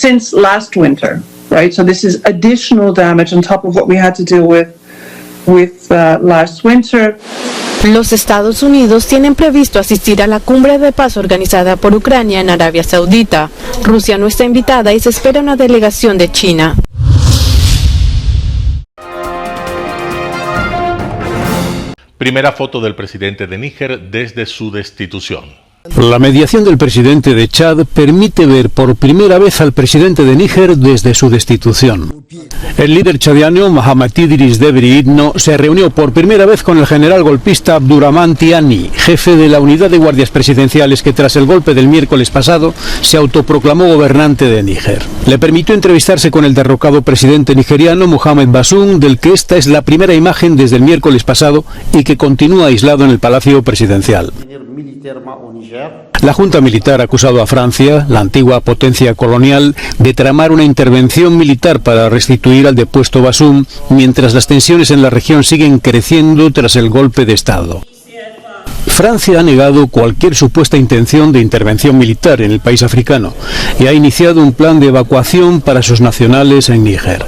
since last winter, right? So this is additional damage on top of what we had to deal with last winter. Los Estados Unidos tienen previsto asistir a la cumbre de paz organizada por Ucrania en Arabia Saudita. Rusia no está invitada y se espera una delegación de China. Primera foto del presidente de Níger desde su destitución. La mediación del presidente de Chad permite ver por primera vez al presidente de Níger desde su destitución. El líder chadiano Mohamed Idris Debri Itno se reunió por primera vez con el general golpista Abdurrahman Tiani, jefe de la unidad de guardias presidenciales que tras el golpe del miércoles pasado se autoproclamó gobernante de Níger. Le permitió entrevistarse con el derrocado presidente nigeriano Mohamed Bazoum, del que esta es la primera imagen desde el miércoles pasado y que continúa aislado en el Palacio Presidencial. La Junta Militar ha acusado a Francia, la antigua potencia colonial, de tramar una intervención militar para restituir al depuesto Bazoum, mientras las tensiones en la región siguen creciendo tras el golpe de Estado. Francia ha negado cualquier supuesta intención de intervención militar en el país africano y ha iniciado un plan de evacuación para sus nacionales en Níger.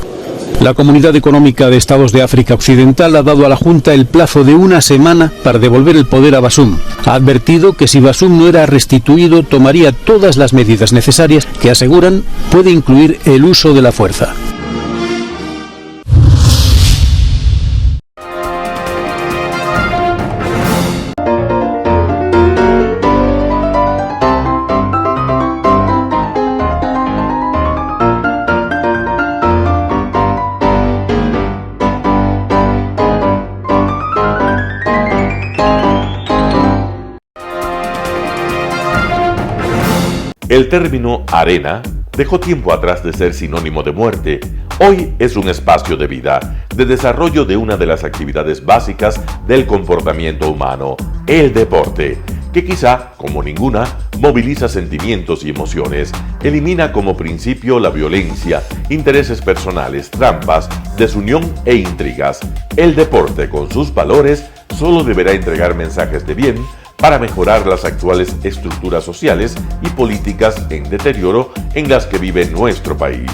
La Comunidad Económica de Estados de África Occidental ha dado a la Junta el plazo de una semana para devolver el poder a Basum. Ha advertido que si Basum no era restituido, tomaría todas las medidas necesarias que, aseguran, puede incluir el uso de la fuerza. El término arena dejó tiempo atrás de ser sinónimo de muerte. Hoy es un espacio de vida, de desarrollo de una de las actividades básicas del comportamiento humano, el deporte, que quizá, como ninguna, moviliza sentimientos y emociones, elimina como principio la violencia, intereses personales, trampas, desunión e intrigas. El deporte, con sus valores, solo deberá entregar mensajes de bien para mejorar las actuales estructuras sociales y políticas en deterioro en las que vive nuestro país.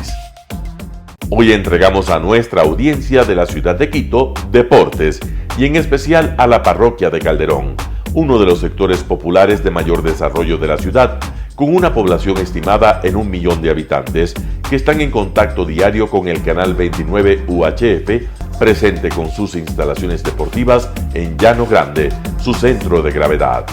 Hoy entregamos a nuestra audiencia de la ciudad de Quito deportes y en especial a la parroquia de Calderón, uno de los sectores populares de mayor desarrollo de la ciudad, con una población estimada en 1 millón de habitantes que están en contacto diario con el canal 29 UHF, presente con sus instalaciones deportivas en Llano Grande, su centro de gravedad.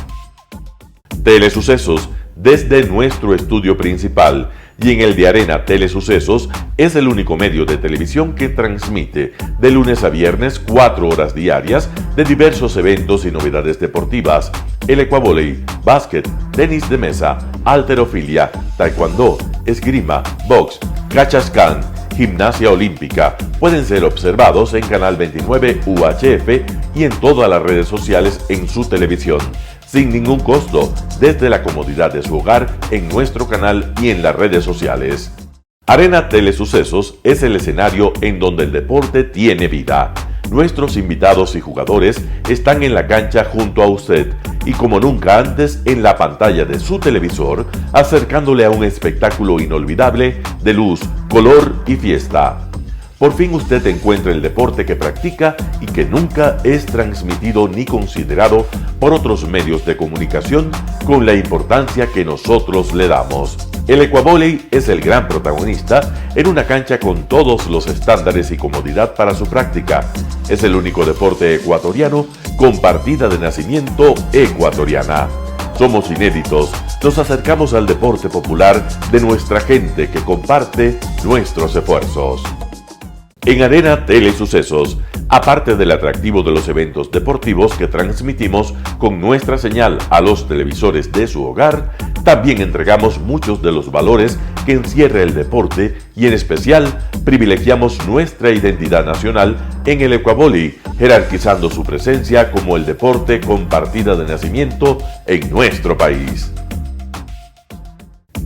Telesucesos, desde nuestro estudio principal y en el de Arena Telesucesos, es el único medio de televisión que transmite de lunes a viernes 4 horas diarias de diversos eventos y novedades deportivas: el ecuavóley, básquet, tenis de mesa, halterofilia, taekwondo, esgrima, box, cachascán, gimnasia olímpica. Pueden ser observados en Canal 29 UHF y en todas las redes sociales en su televisión, sin ningún costo, desde la comodidad de su hogar, en nuestro canal y en las redes sociales. Arena Telesucesos es el escenario en donde el deporte tiene vida. Nuestros invitados y jugadores están en la cancha junto a usted y como nunca antes en la pantalla de su televisor, acercándole a un espectáculo inolvidable de luz, color y fiesta. Por fin usted encuentra el deporte que practica y que nunca es transmitido ni considerado por otros medios de comunicación con la importancia que nosotros le damos. El ecuavóley es el gran protagonista en una cancha con todos los estándares y comodidad para su práctica. Es el único deporte ecuatoriano con partida de nacimiento ecuatoriana. Somos inéditos, nos acercamos al deporte popular de nuestra gente que comparte nuestros esfuerzos. En Arena Telesucesos, aparte del atractivo de los eventos deportivos que transmitimos con nuestra señal a los televisores de su hogar, también entregamos muchos de los valores que encierra el deporte y en especial privilegiamos nuestra identidad nacional en el ecuavóley, jerarquizando su presencia como el deporte con partida de nacimiento en nuestro país.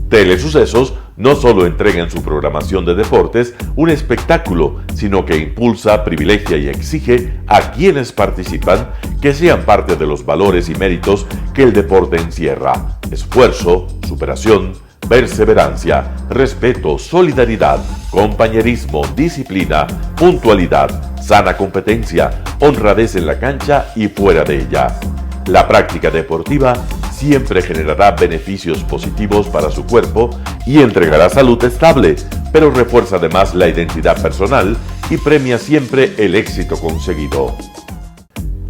Telesucesos no solo entrega en su programación de deportes un espectáculo, sino que impulsa, privilegia y exige a quienes participan que sean parte de los valores y méritos que el deporte encierra: esfuerzo, superación, perseverancia, respeto, solidaridad, compañerismo, disciplina, puntualidad, sana competencia, honradez en la cancha y fuera de ella. La práctica deportiva siempre generará beneficios positivos para su cuerpo y entregará salud estable, pero refuerza además la identidad personal y premia siempre el éxito conseguido.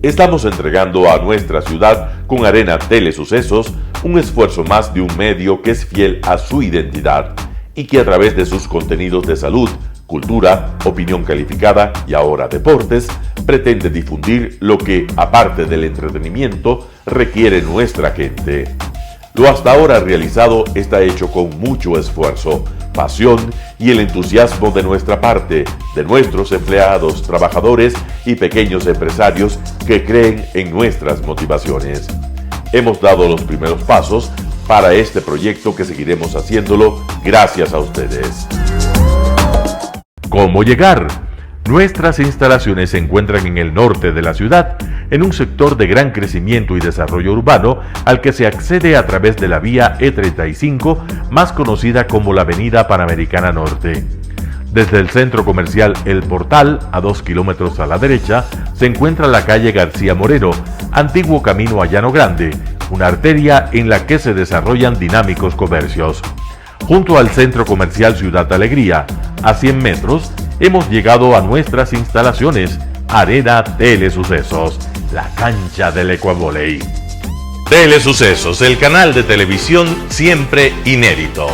Estamos entregando a nuestra ciudad con Arena Telesucesos un esfuerzo más de un medio que es fiel a su identidad y que a través de sus contenidos de salud, cultura, opinión calificada y ahora deportes, pretende difundir lo que, aparte del entretenimiento, requiere nuestra gente. Lo hasta ahora realizado está hecho con mucho esfuerzo, pasión y el entusiasmo de nuestra parte, de nuestros empleados, trabajadores y pequeños empresarios que creen en nuestras motivaciones. Hemos dado los primeros pasos para este proyecto que seguiremos haciéndolo gracias a ustedes. ¿Cómo llegar? Nuestras instalaciones se encuentran en el norte de la ciudad, en un sector de gran crecimiento y desarrollo urbano al que se accede a través de la vía E35, más conocida como la Avenida Panamericana Norte. Desde el centro comercial El Portal, a 2 kilómetros a la derecha, se encuentra la calle García Moreno, antiguo camino a Llano Grande, una arteria en la que se desarrollan dinámicos comercios. Junto al centro comercial Ciudad Alegría, a 100 metros, hemos llegado a nuestras instalaciones, Arena Telesucesos, la cancha del Ecuavóley. Telesucesos, el canal de televisión siempre inédito.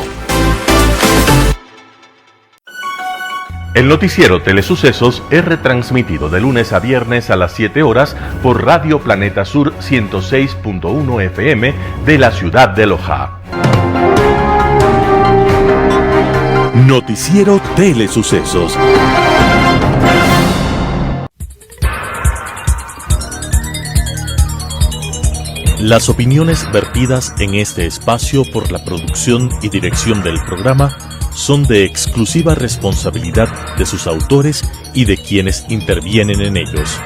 El noticiero Telesucesos es retransmitido de lunes a viernes a las 7 horas por Radio Planeta Sur 106.1 FM de la ciudad de Loja. Noticiero Telesucesos. Las opiniones vertidas en este espacio por la producción y dirección del programa son de exclusiva responsabilidad de sus autores y de quienes intervienen en ellos.